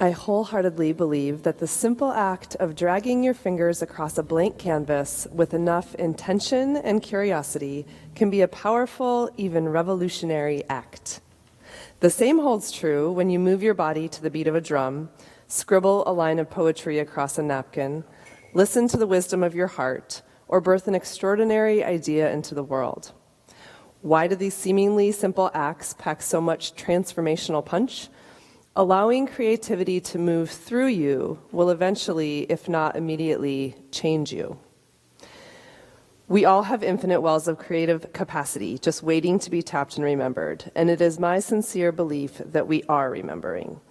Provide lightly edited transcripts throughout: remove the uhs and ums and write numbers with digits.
I wholeheartedly believe that the simple act of dragging your fingers across a blank canvas with enough intention and curiosity can be a powerful, even revolutionary act. The same holds true when you move your body to the beat of a drum, scribble a line of poetry across a napkin, listen to the wisdom of your heart, or birth an extraordinary idea into the world. Why do these seemingly simple acts pack so much transformational punch? Allowing creativity to move through you will eventually, if not immediately, change you. We all have infinite wells of creative capacity just waiting to be tapped and remembered, and it is my sincere belief that we are remembering.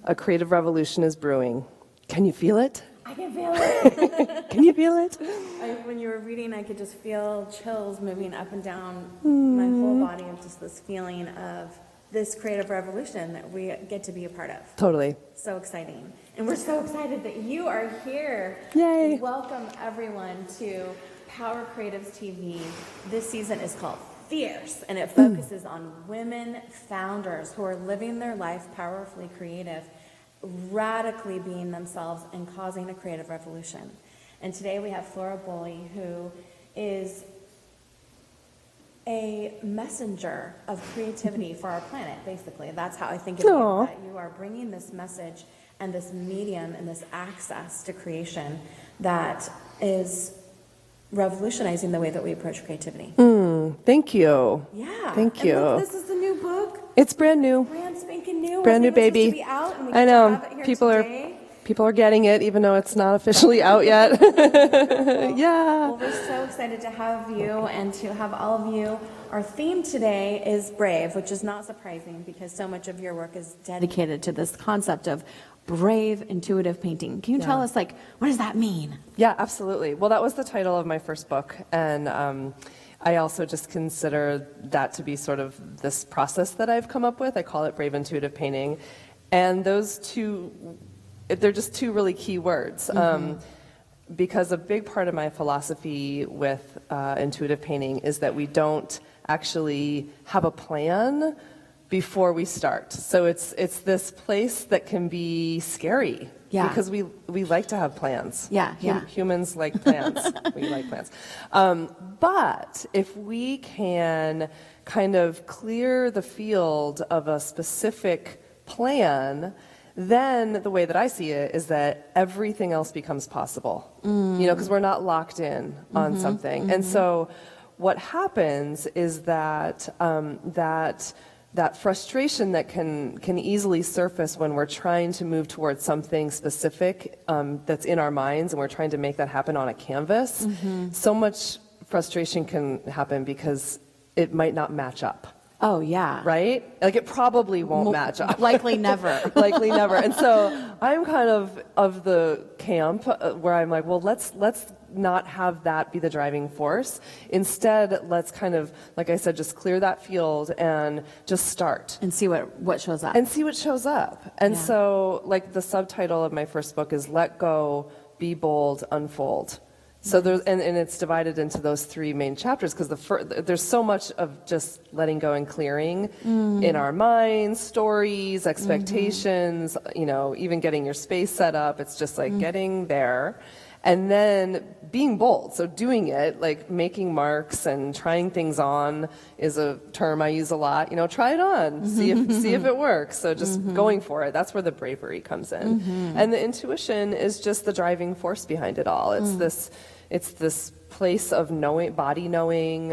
A creative revolution is brewing. Can you feel it? I can feel it. Can you feel it? When you were reading, I could just feel chills moving up and down my whole body of just this feeling of this creative revolution that we get to be a part of. Totally. So exciting. And we're so excited that you are here. Yay. Welcome everyone to Power Creatives TV. This season is called Fierce, and it focuses on women founders who are living their life powerfully creative, radically being themselves and causing a creative revolution. And today we have Flora Bowley, who is a messenger of creativity for our planet, basically. That's how I think of you, that you are bringing this message and this medium and this access to creation that is revolutionizing the way that we approach creativity. Thank you. Yeah. Thank you. And look, this is the new book. It's brand new. Brand spanking new. Brand new baby. To be out, and we I get know. to have it here People are getting it, even though it's not officially out yet. Yeah. Well, we're so excited to have you and to have all of you. Our theme today is brave, which is not surprising because so much of your work is dedicated to this concept of brave, intuitive painting. Can you tell us, what does that mean? Yeah, absolutely. Well, that was the title of my first book, and I also just consider that to be sort of this process that I've come up with. I call it brave, intuitive painting, and those two, they're just two really key words. Because a big part of my philosophy with intuitive painting is that we don't actually have a plan before we start. So it's this place that can be scary. Yeah. Because we like to have plans. Yeah. Humans like plans. We like plans. But if we can kind of clear the field of a specific plan, then the way that I see it is that everything else becomes possible. Because we're not locked in on something. And so what happens is that that frustration that can easily surface when we're trying to move towards something specific that's in our minds and we're trying to make that happen on a canvas, so much frustration can happen because it might not match up. Oh, yeah. Right? Like it probably won't match up. Likely never. Likely never. And so I'm kind of the camp where I'm like, well, let's not have that be the driving force. Instead, let's kind of, like I said, just clear that field and just start. And see what shows up. And see what shows up. And so, like, the subtitle of my first book is Let Go, Be Bold, Unfold. So there's, and it's divided into those three main chapters because there's so much of just letting go and clearing in our minds, stories, expectations, even getting your space set up. It's just like getting there. And then being bold, so doing it, like making marks and trying things on is a term I use a lot. Try it on, see if it works. So just going for it, that's where the bravery comes in. And the intuition is just the driving force behind it all. It's this place of knowing, body knowing,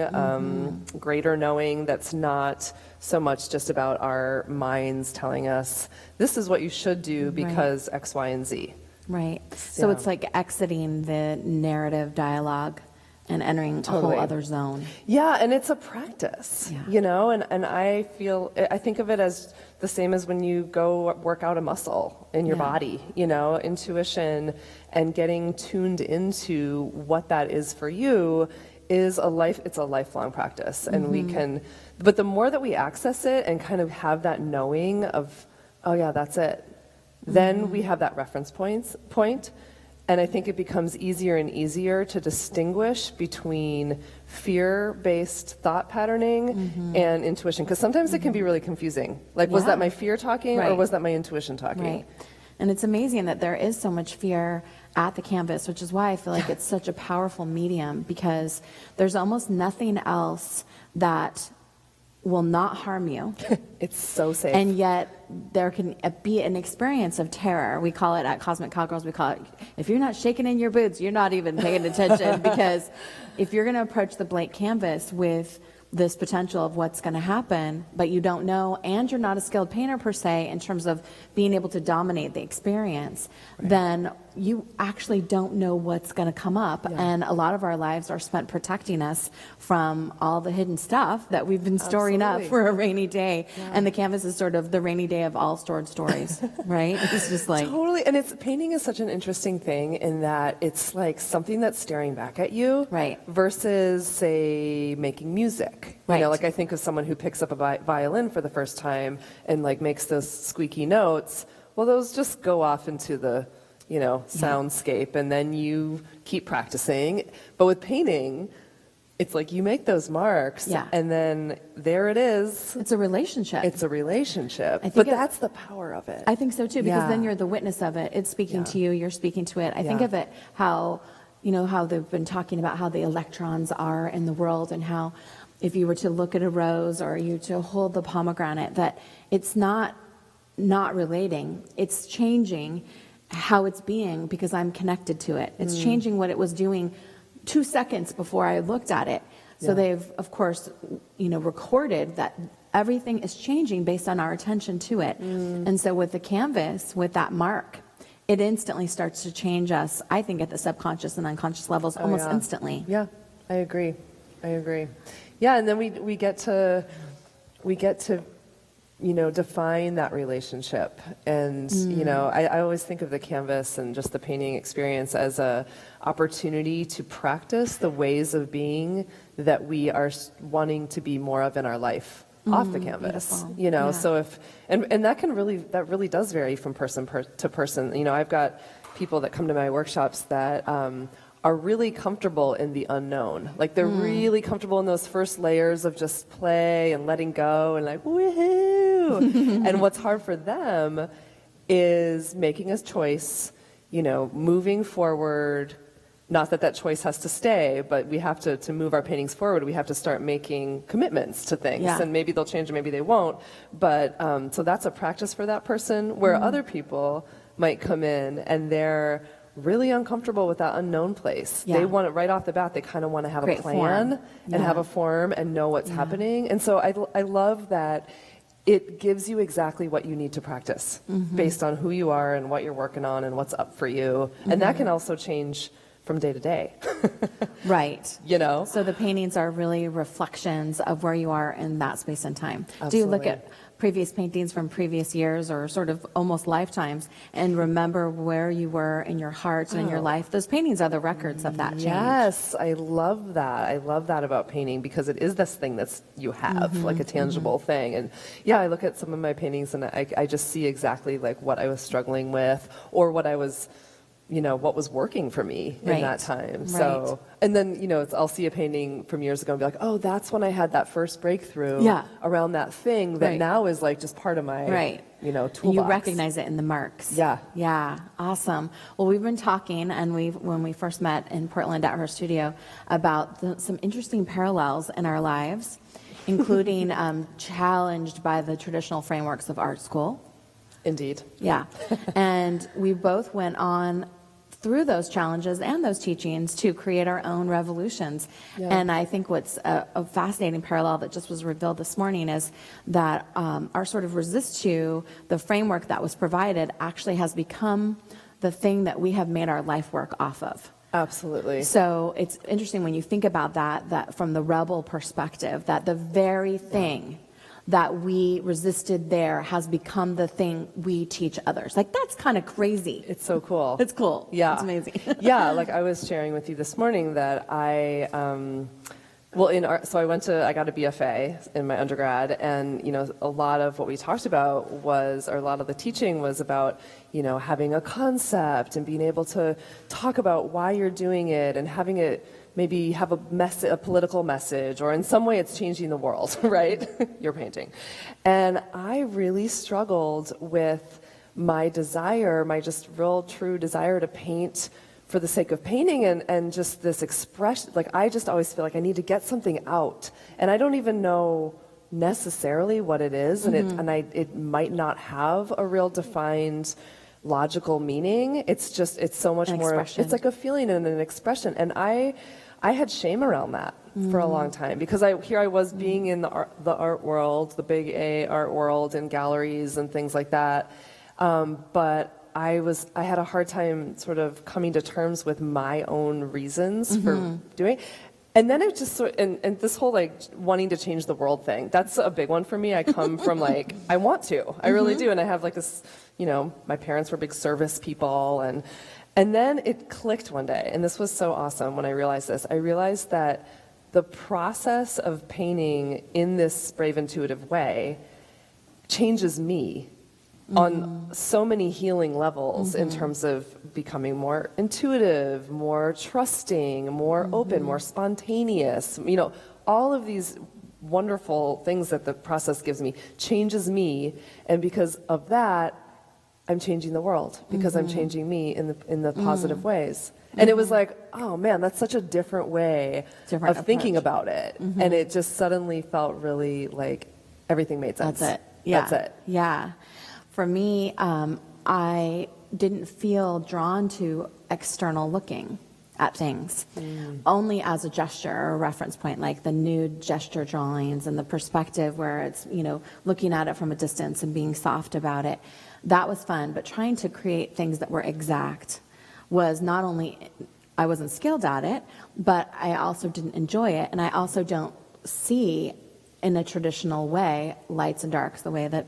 greater knowing that's not so much just about our minds telling us, this is what you should do because X, Y, and Z. Right. So it's like exiting the narrative dialogue and entering a whole other zone. Yeah, and it's a practice, and I think of it as the same as when you go work out a muscle in your body, intuition and getting tuned into what that is for you is it's a lifelong practice. And but the more that we access it and kind of have that knowing of, oh yeah, that's it. Then we have that reference point, and I think it becomes easier and easier to distinguish between fear-based thought patterning and intuition, because sometimes it can be really confusing. Like, was that my fear talking or was that my intuition talking? Right. And it's amazing that there is so much fear at the canvas, which is why I feel like it's such a powerful medium, because there's almost nothing else that will not harm you. It's so safe. And yet there can be an experience of terror. We call it at Cosmic Cowgirls, we call it, if you're not shaking in your boots, you're not even paying attention. Because if you're going to approach the blank canvas with this potential of what's going to happen, but you don't know, and you're not a skilled painter per se in terms of being able to dominate the experience, then you actually don't know what's going to come up. And a lot of our lives are spent protecting us from all the hidden stuff that we've been storing up for a rainy day. And the canvas is sort of the rainy day of all stored stories, right? It's just like... Totally. And painting is such an interesting thing in that it's like something that's staring back at you. Right. Versus, say, making music. Right. You know, like I think of someone who picks up a violin for the first time and like makes those squeaky notes. Well, those just go off into the, you know, soundscape, and then you keep practicing. But with painting, it's like you make those marks, and then there it is. It's a relationship. It's a relationship. But that's the power of it. I think so too, because then you're the witness of it. It's speaking to you, you're speaking to it. I think of it how, you know, how they've been talking about how the electrons are in the world, and how if you were to look at a rose or you to hold the pomegranate, that it's not relating, it's changing how it's being because I'm connected to it. It's changing what it was doing 2 seconds before I looked at it. So they've, of course, you know, recorded that everything is changing based on our attention to it. And so with the canvas, with that mark, it instantly starts to change us, I think, at the subconscious and unconscious levels almost instantly. Yeah, I agree. Yeah, and then we get to you know, define that relationship. And, you know, I always think of the canvas and just the painting experience as a opportunity to practice the ways of being that we are wanting to be more of in our life off the canvas. Beautiful. You know, so if, and that really does vary from person to person. You know, I've got people that come to my workshops that, are really comfortable in the unknown. Like they're really comfortable in those first layers of just play and letting go and like, woohoo! And what's hard for them is making a choice, you know, moving forward. Not that choice has to stay, but we have to move our paintings forward. We have to start making commitments to things. And maybe they'll change or maybe they won't. But so that's a practice for that person, where other people might come in and they're really uncomfortable with that unknown place. They want it right off the bat. They kind of want to have a plan and have a form and know what's happening. And so I love that it gives you exactly what you need to practice based on who you are and what you're working on and what's up for you. And that can also change from day to day. Right. You know? So the paintings are really reflections of where you are in that space and time. Absolutely. Do you look at previous paintings from previous years or sort of almost lifetimes and remember where you were in your heart and in your life? Those paintings are the records of that change. Yes, I love that. I love that about painting, because it is this thing that's you have, like a tangible thing. And yeah, I look at some of my paintings and I just see exactly like what I was struggling with or what I was, you know, what was working for me in that time. So, and then, you know, I'll see a painting from years ago and be like, oh, that's when I had that first breakthrough around that thing that now is like just part of my, you know, toolbox. You recognize it in the marks. Yeah. Awesome. Well, we've been talking, and when we first met in Portland at her studio, about some interesting parallels in our lives, including challenged by the traditional frameworks of art school. Indeed. Yeah. And we both went on through those challenges and those teachings to create our own revolutions. And I think what's a fascinating parallel that just was revealed this morning is that our sort of resist to the framework that was provided actually has become the thing that we have made our life work off of. Absolutely. So it's interesting when you think about that from the rebel perspective, that the very thing that we resisted there has become the thing we teach others. Like, that's kind of crazy. It's so cool. It's cool. Yeah. It's amazing. Yeah, like I was sharing with you this morning that I, well, in art, so I got a BFA in my undergrad, and, you know, a lot of what we talked about was, or a lot of the teaching was about, you know, having a concept and being able to talk about why you're doing it and having it maybe have a political message, or in some way it's changing the world, right? You're painting. And I really struggled with my desire, my just real true desire to paint for the sake of painting, and just this expression. Like, I just always feel like I need to get something out, and I don't even know necessarily what it is, and it might not have a real defined logical meaning. It's so much more, it's like a feeling and an expression. And I had shame around that for a long time, because here I was being in the art world, the big A art world, in galleries and things like that. But I had a hard time sort of coming to terms with my own reasons for doing. And then it just and this whole like wanting to change the world thing, that's a big one for me. I come from like, I want to, I really do. And I have like this, my parents were big service people, and then it clicked one day. And this was so awesome when I realized this. I realized that the process of painting in this brave, intuitive way changes me on so many healing levels, in terms of becoming more intuitive, more trusting, more open, more spontaneous. All of these wonderful things that the process gives me changes me, and because of that, I'm changing the world, because I'm changing me in the positive ways. And it was like, oh man, that's such a different way of thinking about it. And it just suddenly felt really like everything made sense. That's it. Yeah. That's it. Yeah. For me, I didn't feel drawn to external looking at things, only as a gesture or a reference point, like the nude gesture drawings and the perspective where it's, looking at it from a distance and being soft about it. That was fun, but trying to create things that were exact was not only, I wasn't skilled at it, but I also didn't enjoy it, and I also don't see in a traditional way lights and darks the way that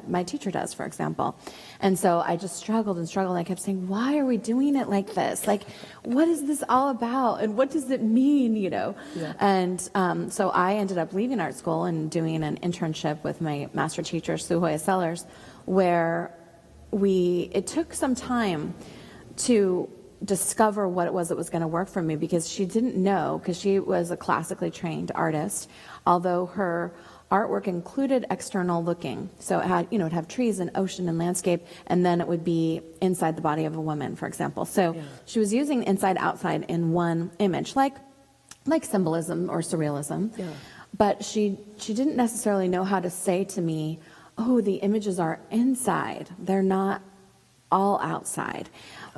my teacher does, for example. And so I just struggled and struggled. I kept saying, why are we doing it like this? Like, what is this all about? And what does it mean, Yeah. And so I ended up leaving art school and doing an internship with my master teacher, Suhoya Sellers, where it took some time to discover what it was that was going to work for me, because she didn't know, because she was a classically trained artist, although her artwork included external looking. So it had, it'd have trees and ocean and landscape, and then it would be inside the body of a woman, for example. So she was using inside outside in one image, like symbolism or surrealism. Yeah. But she didn't necessarily know how to say to me, oh, the images are inside. They're not all outside.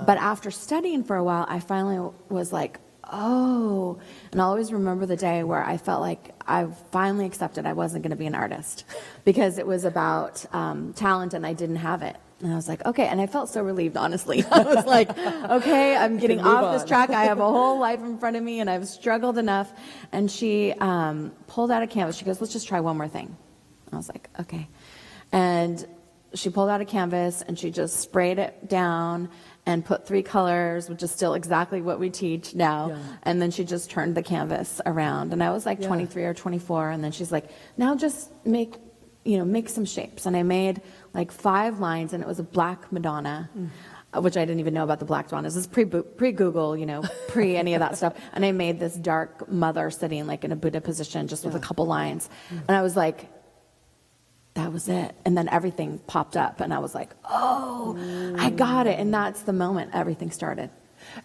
But after studying for a while, I finally was like, oh, and I'll always remember the day where I felt like I finally accepted I wasn't going to be an artist, because it was about talent and I didn't have it. And I was like, okay, and I felt so relieved, honestly. I was like, okay, I'm getting off this track. I have a whole life in front of me, and I've struggled enough. And she pulled out a canvas. She goes, let's just try one more thing. I was like, okay. And she pulled out a canvas, and she just sprayed it down and put 3 colors, which is still exactly what we teach now. Yeah. And then she just turned the canvas around. And I was like 23 or 24. And then she's like, now just make some shapes. And I made like 5 lines, and it was a black Madonna, which I didn't even know about the black Madonnas. This is pre-Google, pre any of that stuff. And I made this dark mother sitting like in a Buddha position, just with a couple lines. And I was like, that was it. And then everything popped up, and I was like, oh, I got it. And that's the moment everything started.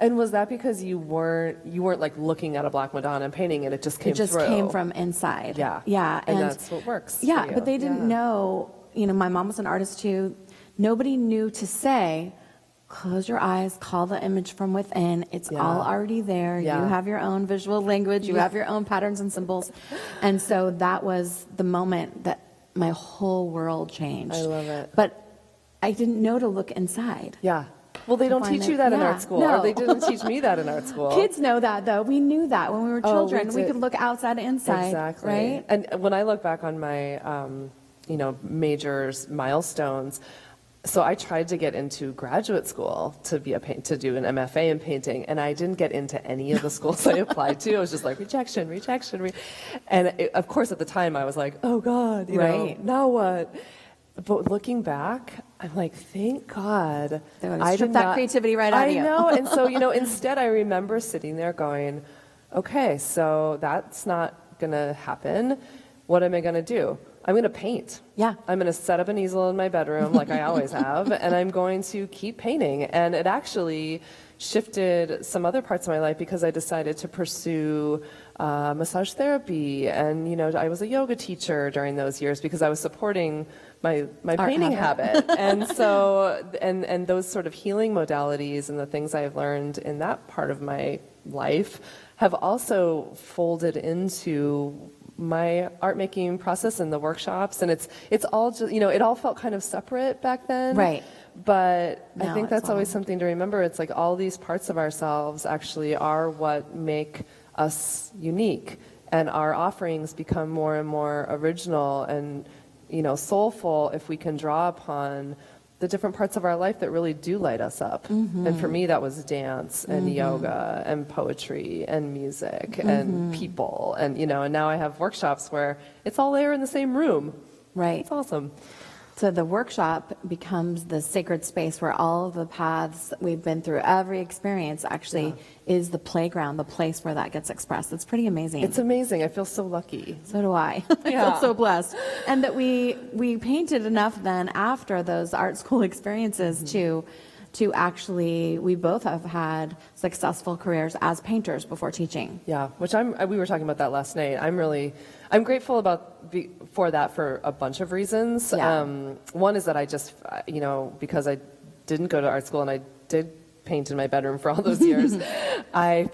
And was that because you weren't like looking at a black Madonna and painting it? It just came through. It just came from inside. Yeah. Yeah. And that's what works. Yeah. But they didn't know, my mom was an artist too. Nobody knew to say, close your eyes, call the image from within. It's all already there. You have your own visual language. You have your own patterns and symbols. And so that was the moment that my whole world changed. I love it. But I didn't know to look inside. Yeah. Well, they don't teach you that in art school. No. Or they didn't teach me that in art school. Kids know that, though. We knew that when we were children. We could look outside and inside. Exactly. Right? And when I look back on my, majors, milestones, so I tried to get into graduate school to do an MFA in painting, and I didn't get into any of the schools I applied to. I was just like, rejection. And of course, at the time, I was like, oh God, now what? But looking back, I'm like, thank God. I stripped that creativity right out of you. I know. And so, instead I remember sitting there going, okay, so that's not going to happen. What am I going to do? I'm going to paint. Yeah. I'm going to set up an easel in my bedroom like I always have, and I'm going to keep painting. And it actually shifted some other parts of my life because I decided to pursue massage therapy. And, you know, I was a yoga teacher during those years because I was supporting my painting habit. And so, and those sort of healing modalities and the things I've learned in that part of my life have also folded into my art making process and the workshops. And it's all just, you know, it all felt kind of separate back then. Right. But I Now think it's that's always all- something to remember. It's like all these parts of ourselves actually are what make us unique, and our offerings become more and more original and, you know, soulful if we can draw upon the different parts of our life that really do light us up. And for me, that was dance and yoga and poetry and music and people. And, you know, and now I have workshops where it's all there in the same room. Right. It's awesome. So the workshop becomes the sacred space where all of the paths that we've been through, every experience actually is the playground, the place where that gets expressed. It's pretty amazing. It's amazing. I feel so lucky. So do I. I feel so blessed. And that we painted enough then after those art school experiences to actually, we both have had successful careers as painters before teaching. Yeah, which we were talking about that last night. I'm grateful for that for a bunch of reasons. Yeah. One is that I just, you know, because I didn't go to art school and I did paint in my bedroom for all those years, I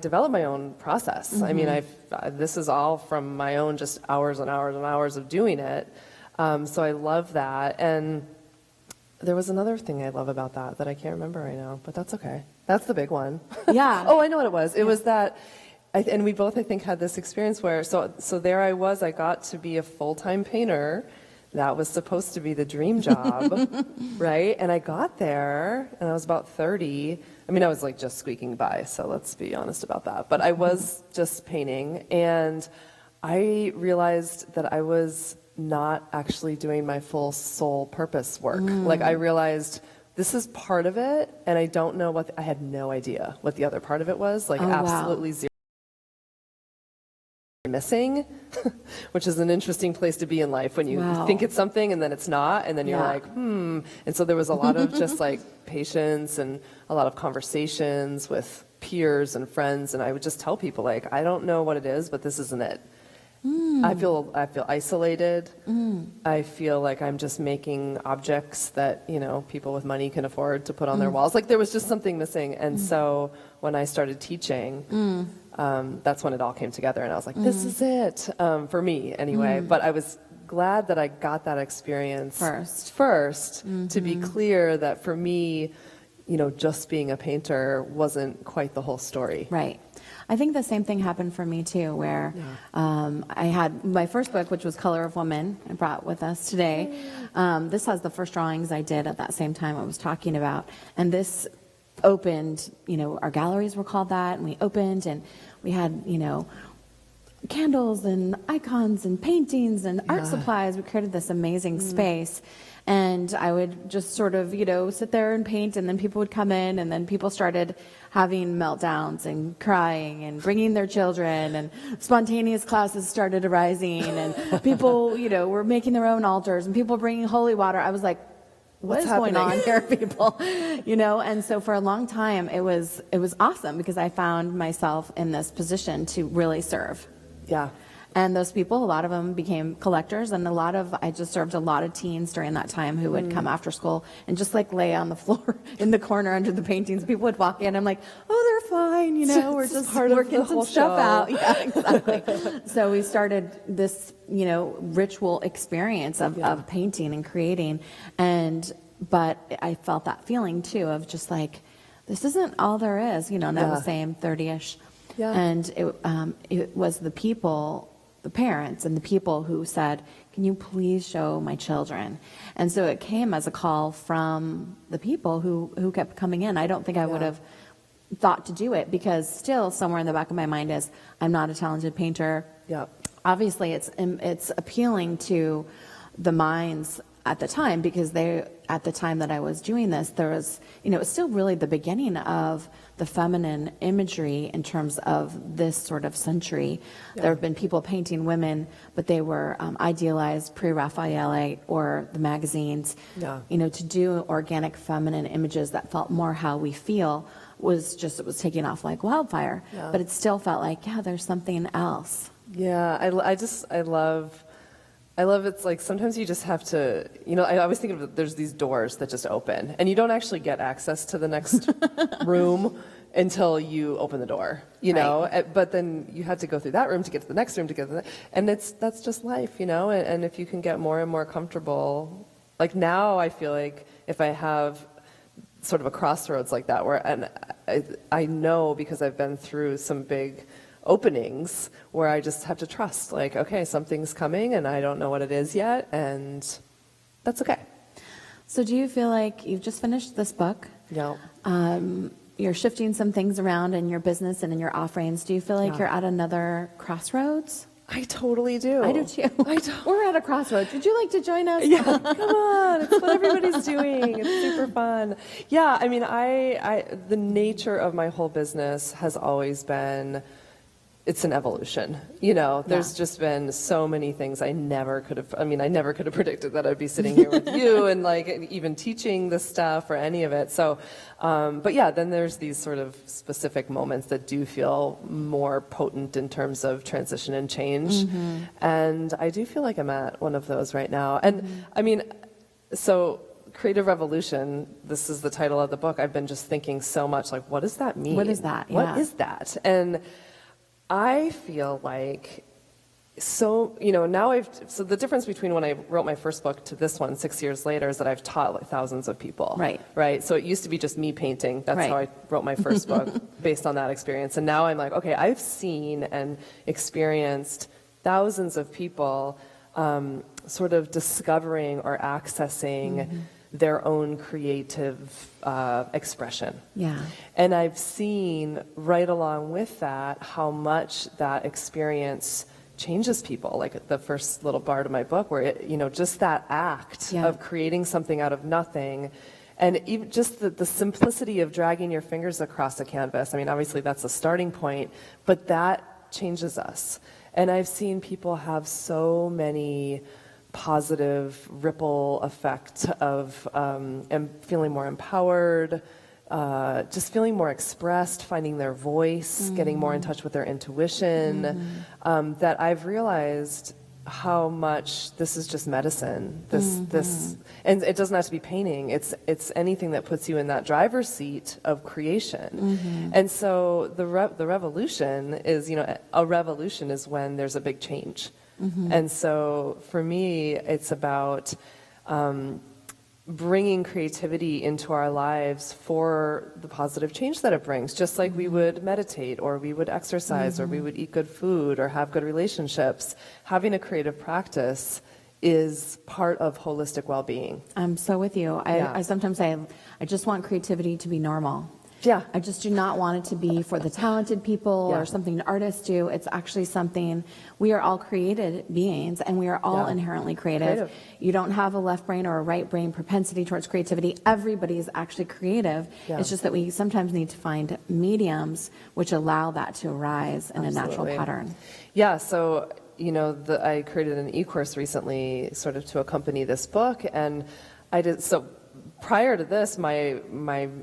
developed my own process. I mean, this is all from my own just hours and hours and hours of doing it. So I love that. And there was another thing I love about that I can't remember right now, but that's okay. That's the big one. Yeah. Oh, I know what it was. It was that, and we both, I think, had this experience where, so there I was, I got to be a full-time painter. That was supposed to be the dream job, right? And I got there, and I was about 30. I mean, I was like just squeaking by, so let's be honest about that. But I was just painting, and I realized that I was not actually doing my full soul purpose work. Like, I realized this is part of it, and I don't know I had no idea what the other part of it was. Like, absolutely zero. Missing, which is an interesting place to be in life when you think it's something and then it's not, and then you're like, And so there was a lot of just like patience and a lot of conversations with peers and friends, and I would just tell people, like, I don't know what it is, but this isn't it. I feel isolated. I feel like I'm just making objects that, you know, people with money can afford to put on their walls. Like, there was just something missing. And so when I started teaching, that's when it all came together, and I was like, this is it, for me anyway. But I was glad that I got that experience first to be clear that for me, you know, just being a painter wasn't quite the whole story. Right. I think the same thing happened for me too, where I had my first book, which was Color of Woman, I brought with us today. This has the first drawings I did at that same time I was talking about. And this opened, you know, our galleries were called that, and we opened, and we had, you know, candles and icons and paintings and art supplies. We created this amazing space. And I would just sort of, you know, sit there and paint, and then people would come in, and then people started having meltdowns and crying and bringing their children, and spontaneous classes started arising, and people, you know, were making their own altars, and people bringing holy water. I was like, what is going on here, people? You know, and so for a long time, it was awesome because I found myself in this position to really serve. Yeah. And those people, a lot of them became collectors, and I just served a lot of teens during that time who would come after school and just like lay on the floor in the corner under the paintings. People would walk in, I'm like, oh, they're fine, you know, we're just working some stuff out. Yeah, exactly. So we started this, you know, ritual experience of painting and creating, but I felt that feeling too of just like, this isn't all there is, you know, and I was saying 30-ish. Yeah. And it was the people, the parents and the people who said, can you please show my children? And so it came as a call from the people who kept coming in. I don't think I would have thought to do it, because still somewhere in the back of my mind is, I'm not a talented painter. Yeah. Obviously it's appealing to the minds at the time, because at the time that I was doing this, there was, you know, it was still really the beginning of the feminine imagery in terms of this sort of century. There have been people painting women, but they were idealized pre-Raphaelite or the magazines. You know, to do organic feminine images that felt more how we feel was just, it was taking off like wildfire. But it still felt like, yeah, there's something else. Yeah, I love it's like sometimes you just have to, you know, I always think of there's these doors that just open and you don't actually get access to the next room until you open the door, you know, but then you have to go through that room to get to the next room to get to the, and that's just life, you know, and if you can get more and more comfortable, like now I feel like if I have sort of a crossroads like that where, and I know because I've been through some big openings where I just have to trust, like, okay, something's coming and I don't know what it is yet, and that's okay. So do you feel like you've just finished this book? Yeah. You're shifting some things around in your business and in your offerings. Do you feel like you're at another crossroads? I totally do. I do too. We're at a crossroads. Would you like to join us? Yeah, come on. It's what everybody's doing. It's super fun. Yeah, I mean, the nature of my whole business has always been, it's an evolution. You know, there's just been so many things I never could have predicted that I'd be sitting here with you and like even teaching this stuff or any of it. So, but yeah, then there's these sort of specific moments that do feel more potent in terms of transition and change. And I do feel like I'm at one of those right now. And I mean, so Creative Revolution, this is the title of the book. I've been just thinking so much like, what does that mean? What is that? What is that? And I feel like, so, you know, now so the difference between when I wrote my first book to this one 6 years later is that I've taught like thousands of people. Right. So it used to be just me painting. That's how I wrote my first book based on that experience. And now I'm like, okay, I've seen and experienced thousands of people sort of discovering or accessing their own creative expression. Yeah. And I've seen right along with that how much that experience changes people. Like the first little part of my book where it, you know, just that act of creating something out of nothing, and even just the simplicity of dragging your fingers across a canvas. I mean, obviously that's a starting point, but that changes us. And I've seen people have so many positive ripple effect of and feeling more empowered, just feeling more expressed, finding their voice, getting more in touch with their intuition, that I've realized how much this is just medicine. And it doesn't have to be painting. It's anything that puts you in that driver's seat of creation. And so the revolution is, you know, a revolution is when there's a big change. And so for me, it's about bringing creativity into our lives for the positive change that it brings, just like we would meditate or we would exercise or we would eat good food or have good relationships. Having a creative practice is part of holistic well-being. I'm so with you. I sometimes say, I just want creativity to be normal. Yeah. I just do not want it to be for the talented people or something artists do. It's actually something, we are all created beings and we are all inherently creative. You don't have a left brain or a right brain propensity towards creativity. Everybody is actually creative. It's just that we sometimes need to find mediums which allow that to arise in a natural pattern. Yeah, so, you know, I created an e-course recently sort of to accompany this book, and I did, so prior to this, my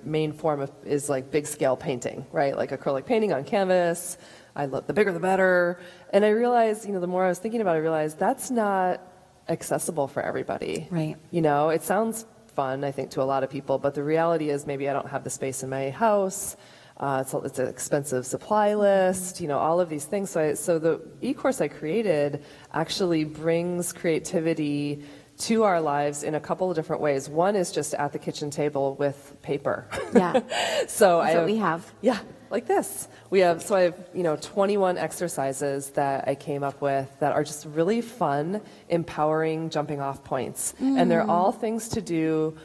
main form is like big scale painting, right? Like acrylic painting on canvas. I love the bigger the better. And I realized, you know, the more I was thinking about it, I realized that's not accessible for everybody. Right. You know, it sounds fun, I think, to a lot of people, but the reality is maybe I don't have the space in my house. It's an expensive supply list, you know, all of these things. So the e-course I created actually brings creativity to our lives in a couple of different ways. One is just at the kitchen table with paper. Yeah. So That's what we have. Yeah, like this. I have, you know, 21 exercises that I came up with that are just really fun, empowering jumping off points. And they're all things to do,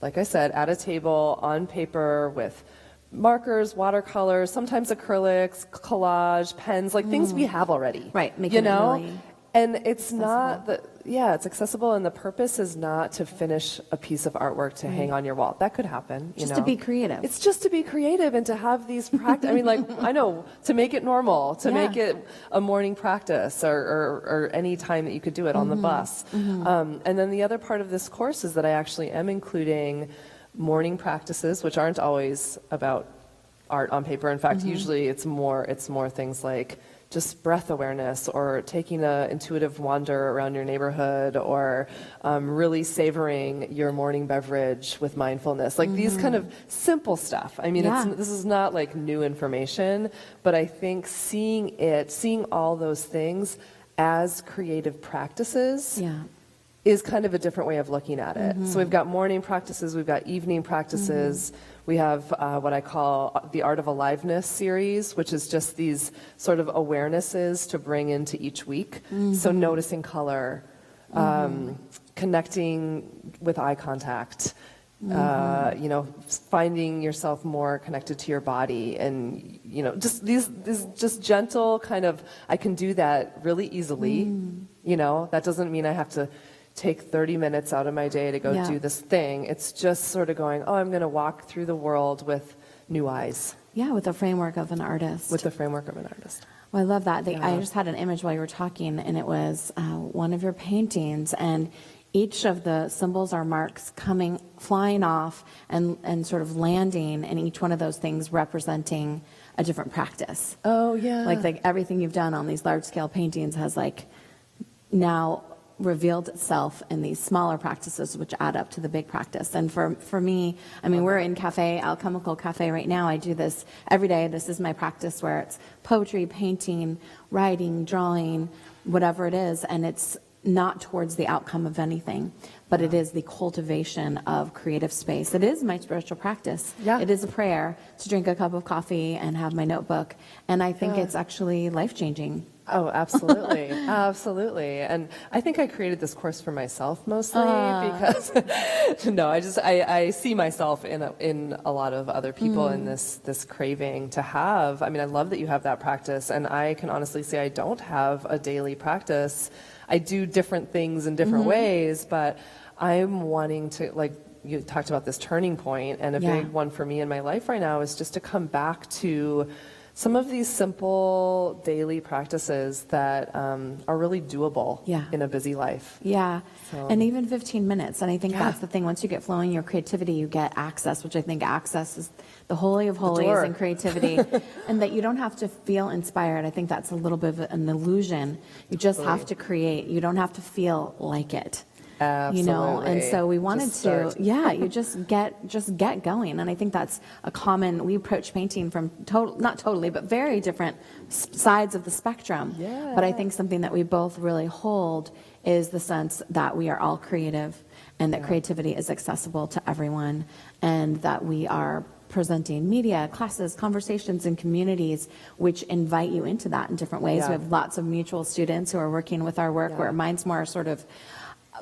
like I said, at a table, on paper, with markers, watercolors, sometimes acrylics, collage, pens, like things we have already. Right, make you it know? really And it's not that, Yeah, it's accessible, and the purpose is not to finish a piece of artwork to hang on your wall. That could happen, Just to be creative. It's just to be creative and to have these practice. I mean, like, I know, to make it normal, to make it a morning practice, or any time that you could do it on the bus. And then the other part of this course is that I actually am including morning practices, which aren't always about art on paper. In fact, usually it's more things like just breath awareness, or taking an intuitive wander around your neighborhood, or really savoring your morning beverage with mindfulness. Like these kind of simple stuff. I mean, this is not like new information, but I think seeing all those things as creative practices is kind of a different way of looking at it. So we've got morning practices, we've got evening practices. We have what I call the Art of Aliveness series, which is just these sort of awarenesses to bring into each week. So noticing color, connecting with eye contact, finding yourself more connected to your body, and just these just gentle kind of, I can do that really easily. That doesn't mean I have to take 30 minutes out of my day to go do this thing. It's just sort of going, I'm going to walk through the world with new eyes. Yeah, with the framework of an artist. With the framework of an artist. Well, I love that. I just had an image while you were talking, and it was one of your paintings, and each of the symbols are marks flying off and sort of landing, and each one of those things representing a different practice. Oh, yeah. Like everything you've done on these large-scale paintings has now revealed itself in these smaller practices, which add up to the big practice. And for me, I mean, we're in Alchemical Cafe right now. I do this every day. This is my practice, where it's poetry, painting, writing, drawing, whatever it is. And it's not towards the outcome of anything, but it is the cultivation of creative space. It is my spiritual practice. Yeah. It is a prayer to drink a cup of coffee and have my notebook. And I think it's actually life-changing. Oh, absolutely. Absolutely. And I think I created this course for myself mostly because, I see myself in a lot of other people in this craving to have. I mean, I love that you have that practice, and I can honestly say I don't have a daily practice. I do different things in different ways, but I'm wanting to, like, you talked about this turning point, and a big one for me in my life right now is just to come back to some of these simple daily practices that are really doable in a busy life. Yeah, So, and even 15 minutes. And I think that's the thing. Once you get flowing your creativity, you get access, which I think access is the holy of holies in creativity. And that you don't have to feel inspired. I think that's a little bit of an illusion. You just have to create. You don't have to feel like it. Absolutely. And so we wanted you just get going. And I think that's we approach painting from not totally, but very different sides of the spectrum. Yeah. But I think something that we both really hold is the sense that we are all creative, and that creativity is accessible to everyone, and that we are presenting media, classes, conversations, and communities which invite you into that in different ways. Yeah. We have lots of mutual students who are working with our work, where mine's more sort of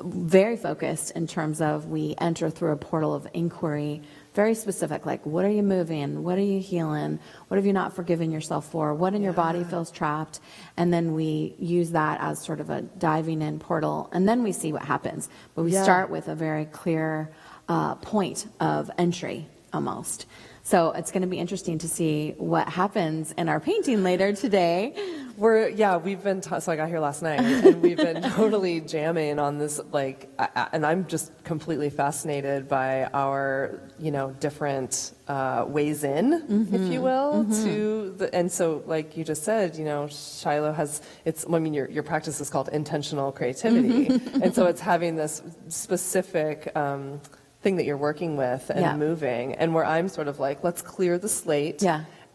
very focused in terms of we enter through a portal of inquiry, very specific, like what are you moving, what are you healing, what have you not forgiven yourself for, what in your body feels trapped, and then we use that as sort of a diving in portal, and then we see what happens. But we start with a very clear point of entry almost. So it's going to be interesting to see what happens in our painting later today. We've been, so I got here last night, and we've been totally jamming on this, and I'm just completely fascinated by our, different ways in, if you will, and so like you just said, Shiloh has, your practice is called intentional creativity, and so it's having this specific, thing that you're working with and moving, and where I'm sort of like, let's clear the slate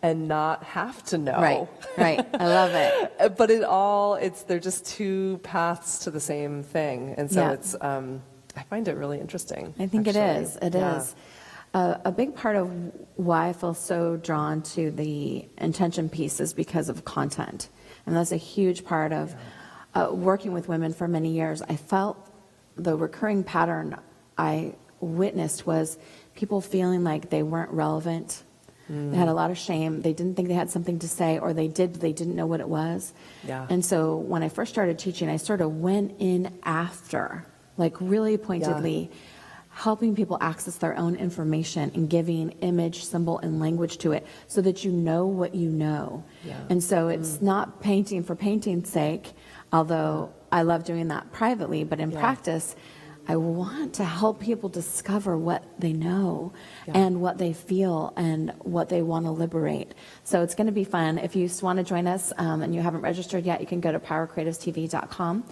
and not have to know. Right. I love it. But they're just two paths to the same thing, and so it's I find it really interesting. I think actually. it is. A big part of why I feel so drawn to the intention piece is because of content, and that's a huge part of working with women for many years. I felt the recurring pattern I witnessed was people feeling like they weren't relevant, They had a lot of shame. They didn't think they had something to say, or they did, but they didn't know what it was. Yeah. And so when I first started teaching, I sort of went in after, like really pointedly, helping people access their own information and giving image, symbol, and language to it so that you know what you know. Yeah. And so it's not painting for painting's sake, although I love doing that privately, but in practice, I want to help people discover what they know and what they feel and what they want to liberate. So it's going to be fun. If you want to join us and you haven't registered yet, you can go to powercreativestv.com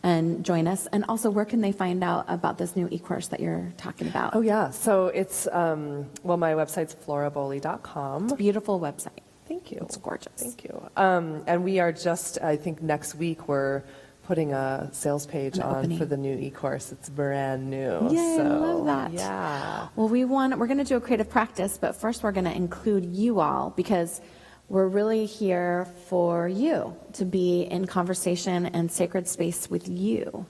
and join us. And also, where can they find out about this new e-course that you're talking about? Oh, yeah. So it's, well, my website's florabowley.com. It's a beautiful website. Thank you. It's gorgeous. Thank you. And we are just, I think next week, we're putting a sales page on for the new e-course. It's brand new. Yay, so, I love that. Yeah. Well, we're going to do a creative practice, but first we're going to include you all because we're really here for you to be in conversation and sacred space with you.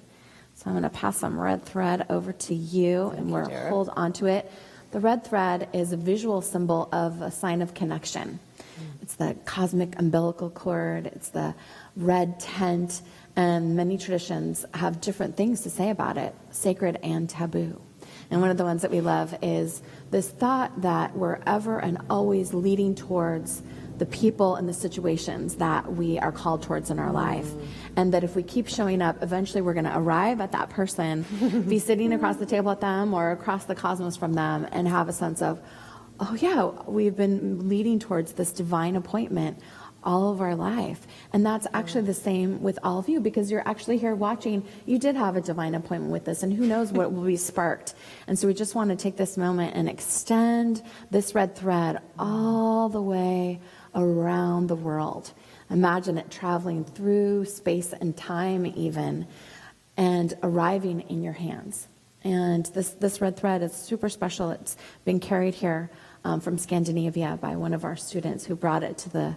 So I'm going to pass some red thread over to you, and we'll hold on to it. The red thread is a visual symbol of a sign of connection. It's the cosmic umbilical cord. It's the red tent. And many traditions have different things to say about it, sacred and taboo. And one of the ones that we love is this thought that we're ever and always leading towards the people and the situations that we are called towards in our life. And that if we keep showing up, eventually we're going to arrive at that person, be sitting across the table at them or across the cosmos from them, and have a sense of, oh yeah, we've been leading towards this divine appointment all of our life. And that's actually the same with all of you, because you're actually here watching. You did have a divine appointment with this, and who knows what will be sparked. And so we just want to take this moment and extend this red thread all the way around the world. Imagine it traveling through space and time even, and arriving in your hands. And this red thread is super special. It's been carried here from Scandinavia by one of our students who brought it to the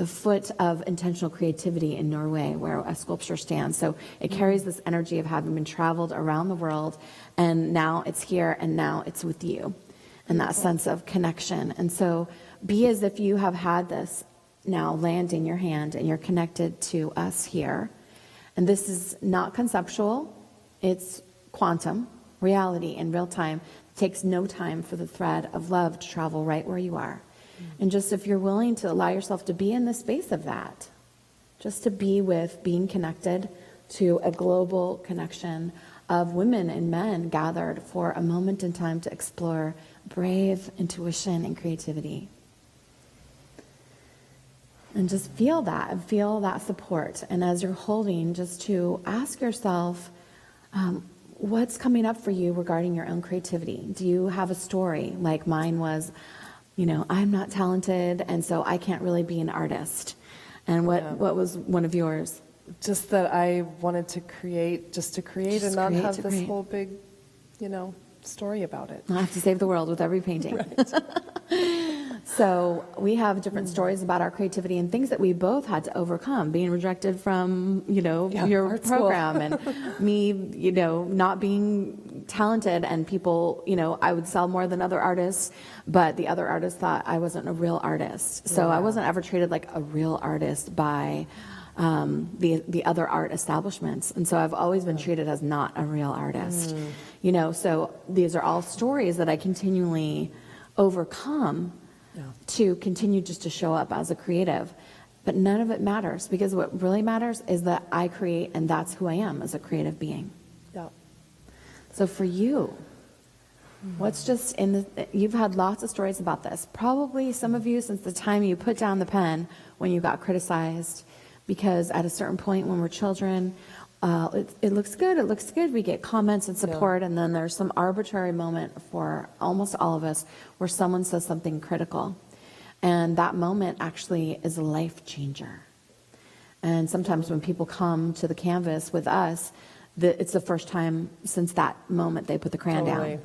foot of intentional creativity in Norway, where a sculpture stands. So it carries this energy of having been traveled around the world, and now it's here, and now it's with you, and that sense of connection. And so be as if you have had this now land in your hand, and you're connected to us here. And this is not conceptual, it's quantum, reality in real time. It takes no time for the thread of love to travel right where you are. And just if you're willing to allow yourself to be in the space of that, just to be with being connected to a global connection of women and men gathered for a moment in time to explore brave intuition and creativity. And just feel that support. And as you're holding, just to ask yourself, what's coming up for you regarding your own creativity? Do you have a story like mine was? I'm not talented, and so I can't really be an artist. And what was one of yours? Just that I wanted to create, and not have this whole big, story about it. I have to save the world with every painting. Right. So we have different stories about our creativity and things that we both had to overcome, being rejected from, your program and me, not being talented, and people, I would sell more than other artists, but the other artists thought I wasn't a real artist. So I wasn't ever treated like a real artist by the other art establishments. And so I've always been treated as not a real artist, so these are all stories that I continually overcome to continue just to show up as a creative. But none of it matters, because what really matters is that I create, and that's who I am as a creative being. Yeah. So for you, what's just you've had lots of stories about this. Probably some of you since the time you put down the pen when you got criticized, because at a certain point when we're children, it looks good, we get comments and support, and then there's some arbitrary moment for almost all of us where someone says something critical. And that moment actually is a life changer. And sometimes when people come to the canvas with us, it's the first time since that moment they put the crayon down.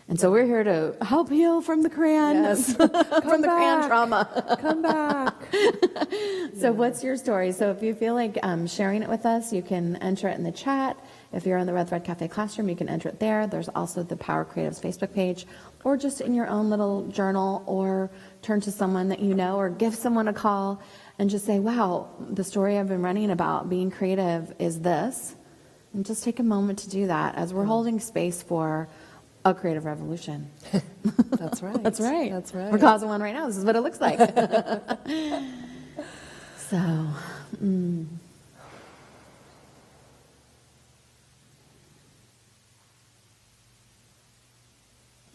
And so we're here to help heal from the crayon, from the crayon trauma. Come back. So what's your story? So if you feel like sharing it with us, you can enter it in the chat. if you're in the Red Thread Cafe classroom, you can enter it there. There's also the Power Creatives Facebook page, or just in your own little journal, or turn to someone that you know, or give someone a call and just say, wow, the story I've been running about being creative is this. And just take a moment to do that as we're holding space for a creative revolution. That's right. That's right. That's right. We're causing one right now. This is what it looks like. So,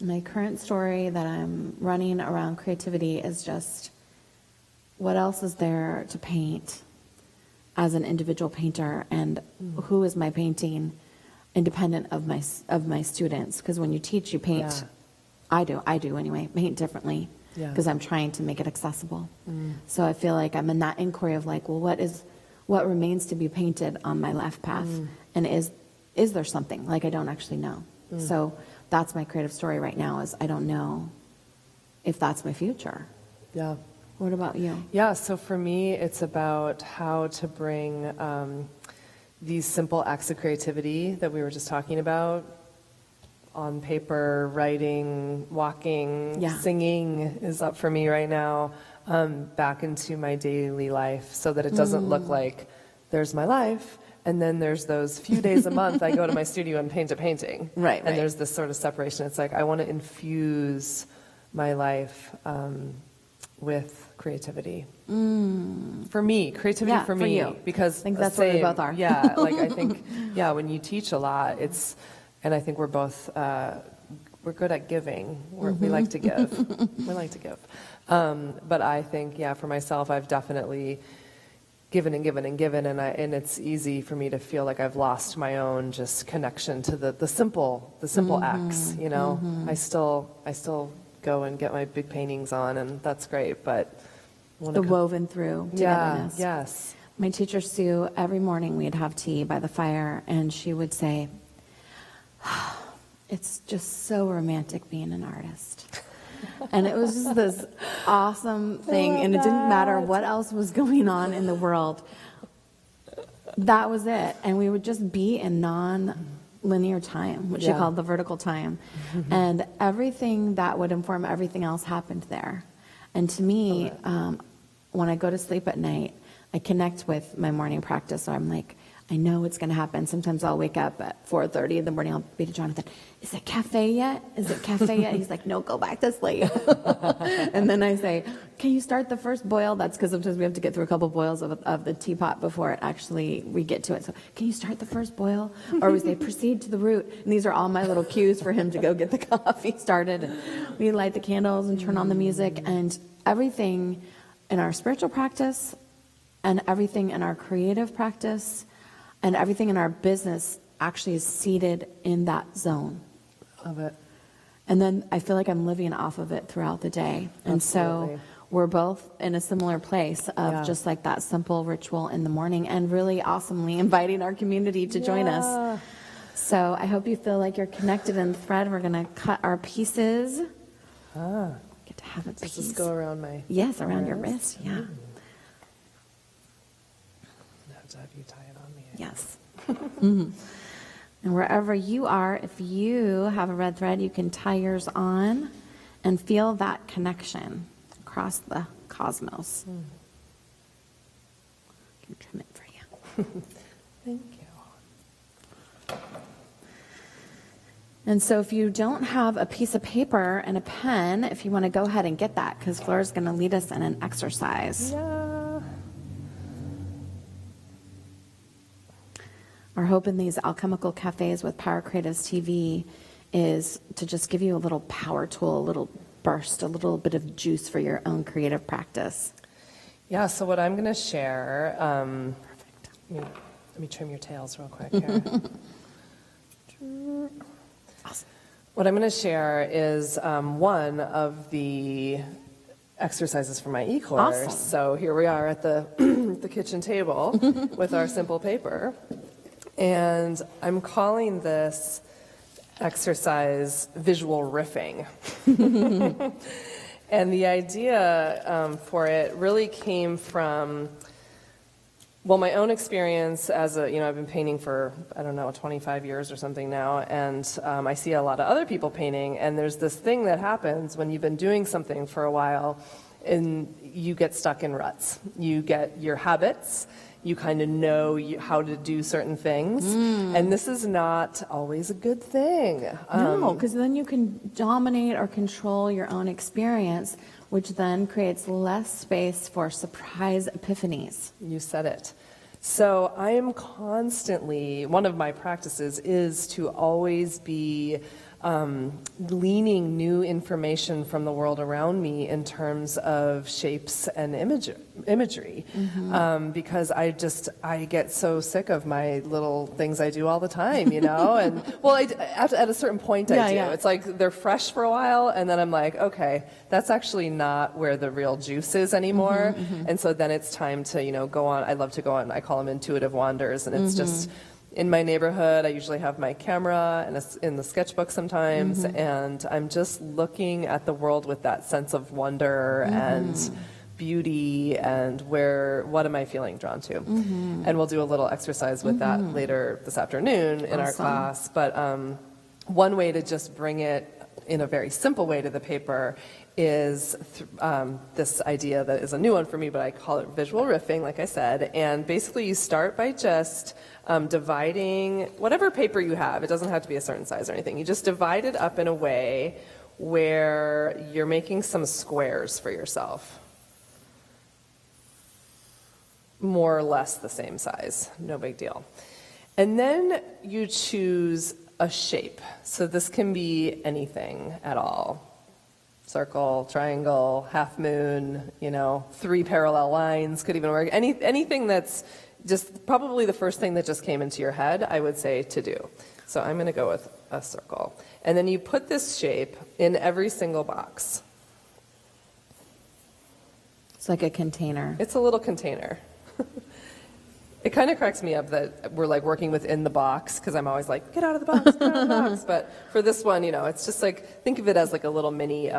my current story that I'm running around creativity is just, what else is there to paint as an individual painter, and who is my painting independent of my students? Because when you teach, you paint. Yeah. I do anyway, paint differently, because I'm trying to make it accessible. So I feel like I'm in that inquiry of like, well, what remains to be painted on my life path, and is there something? Like, I don't actually know. So that's my creative story right now, is I don't know if that's my future. Yeah. What about you? Yeah, so for me, it's about how to bring these simple acts of creativity that we were just talking about, on paper, writing, walking, singing is up for me right now, back into my daily life, so that it doesn't look like there's my life, and then there's those few days a month I go to my studio and paint a painting. Right. And there's this sort of separation. It's like, I want to infuse my life with creativity. For me, creativity for me. you. Because I think that's what we both are. Yeah, like I think, when you teach a lot, and I think we're both, we're good at giving. We like to give. We like to give. But I think, for myself, I've definitely given and given and given, and it's easy for me to feel like I've lost my own just connection to the simple acts, you know? I still go and get my big paintings on, and that's great, but The woven through togetherness. Yes. My teacher, Sue, every morning we'd have tea by the fire, and she would say, it's just so romantic being an artist. And it was just this awesome thing, and it didn't matter what else was going on in the world. That was it. And we would just be in non-linear time, which she called the vertical time. And everything that would inform everything else happened there. And to me, when I go to sleep at night, I connect with my morning practice. So I'm like, I know it's going to happen. Sometimes I'll wake up at 4:30 in the morning. I'll be to Jonathan, is it cafe yet? Is it cafe yet? He's like, no, go back to sleep. And then I say, can you start the first boil? That's because sometimes we have to get through a couple boils of the teapot before we get to it. So can you start the first boil? Or we say, proceed to the root. And these are all my little cues for him to go get the coffee started. And we light the candles and turn on the music, and everything in our spiritual practice, and everything in our creative practice, and everything in our business actually is seated in that zone. Love it. And then I feel like I'm living off of it throughout the day. And Absolutely. so we're both in a similar place of just like that simple ritual in the morning, and really awesomely inviting our community to join us. So I hope you feel like you're connected in thread. We're going to cut our pieces. Get to have a piece. Does this go around my Yes, around your wrist. Yeah. I have to have you tie it on me. Yes. And wherever you are, if you have a red thread, you can tie yours on and feel that connection across the cosmos. I can trim it for you. Thank you. And so if you don't have a piece of paper and a pen, if you want to go ahead and get that, because Flora's going to lead us in an exercise. Yeah. Our hope in these alchemical cafes with Power Creatives TV is to just give you a little power tool, a little burst, a little bit of juice for your own creative practice. Yeah, so what I'm going to share, let me trim your tails real quick here. Awesome. What I'm going to share is one of the exercises for my e-course. Awesome. So here we are at the, the kitchen table with our simple paper. And I'm calling this exercise visual riffing. And the idea for it really came from Well, my own experience as a, I've been painting for, I don't know, 25 years or something now, and I see a lot of other people painting, and there's this thing that happens when you've been doing something for a while, and you get stuck in ruts. You get your habits, you kind of know how to do certain things, and this is not always a good thing. No, because then you can dominate or control your own experience, which then creates less space for surprise epiphanies. You said it. So I am constantly, one of my practices is to always be gleaning new information from the world around me in terms of shapes and imagery, because I get so sick of my little things I do all the time, and well, at a certain point I do. Yeah. It's like they're fresh for a while, and then I'm like, okay, that's actually not where the real juice is anymore, and so then it's time to go on. I love to go on. I call them intuitive wanders, and it's just. In my neighborhood, I usually have my camera and in the sketchbook sometimes, and I'm just looking at the world with that sense of wonder and beauty and what am I feeling drawn to? And we'll do a little exercise with that later this afternoon in our class. But one way to just bring it in a very simple way to the paper is this idea that is a new one for me, but I call it visual riffing, like I said. And basically you start by just dividing whatever paper you have. It doesn't have to be a certain size or anything. You just divide it up in a way where you're making some squares for yourself. More or less the same size, no big deal. And then you choose a shape. So this can be anything at all. Circle, triangle, half moon, 3 parallel lines could even work. Anything that's just probably the first thing that just came into your head, I would say to do. So I'm going to go with a circle. And then you put this shape in every single box. It's like a container. It's a little container. It kind of cracks me up that we're like working within the box, because I'm always like, get out of the box, get out of the box. But for this one, it's just like, think of it as like a little mini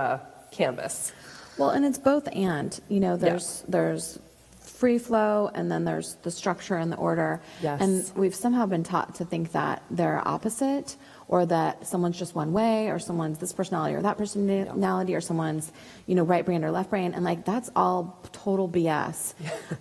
canvas. Well, and it's both and, there's free flow, and then there's the structure and the order. Yes. And we've somehow been taught to think that they're opposite, or that someone's just one way, or someone's this personality or that personality, or someone's, right brain or left brain. And like, that's all total BS.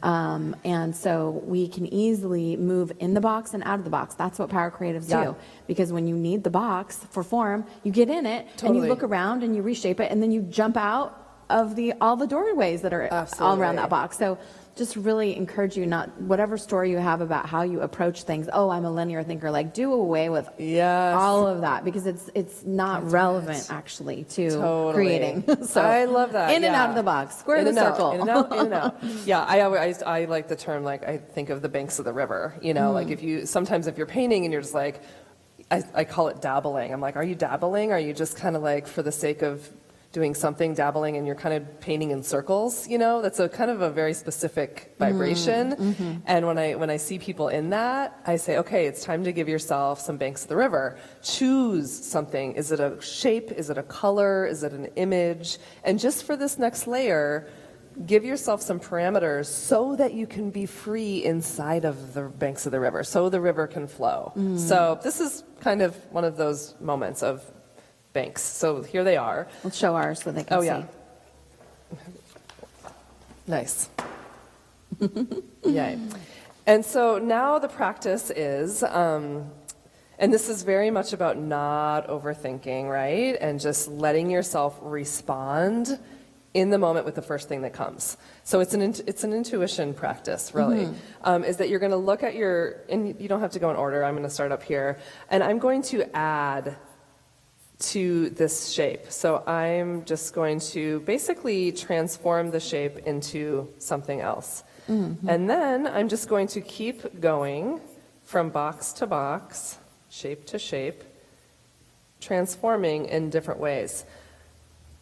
And so we can easily move in the box and out of the box. That's what power creatives do. Because when you need the box for form, you get in it and you look around and you reshape it, and then you jump out of all the doorways that are all around that box. So just really encourage you, not whatever story you have about how you approach things. Oh, I'm a linear thinker. Like, do away with all of that, because it's not relevant actually to creating. So I love that. In and out of the box, square the circle. In and out, in and out. Yeah, I like the term, like, I think of the banks of the river. Like sometimes if you're painting and you're just like, I call it dabbling. I'm like, are you dabbling? Are you just kind of like, for the sake of doing something, dabbling, and you're kind of painting in circles, that's a kind of a very specific vibration. And when I see people in that, I say, okay, it's time to give yourself some banks of the river. Choose something. Is it a shape? Is it a color? Is it an image? And just for this next layer, give yourself some parameters so that you can be free inside of the banks of the river, so the river can flow. So this is kind of one of those moments of banks. So here they are. Let's show ours so they can see. Yeah. Nice. Yay. And so now the practice is, and this is very much about not overthinking, right? And just letting yourself respond in the moment with the first thing that comes. So it's an intuition practice, really, is that you're going to look at and you don't have to go in order. I'm going to start up here, and I'm going to add to this shape. So I'm just going to basically transform the shape into something else. And then I'm just going to keep going from box to box, shape to shape, transforming in different ways.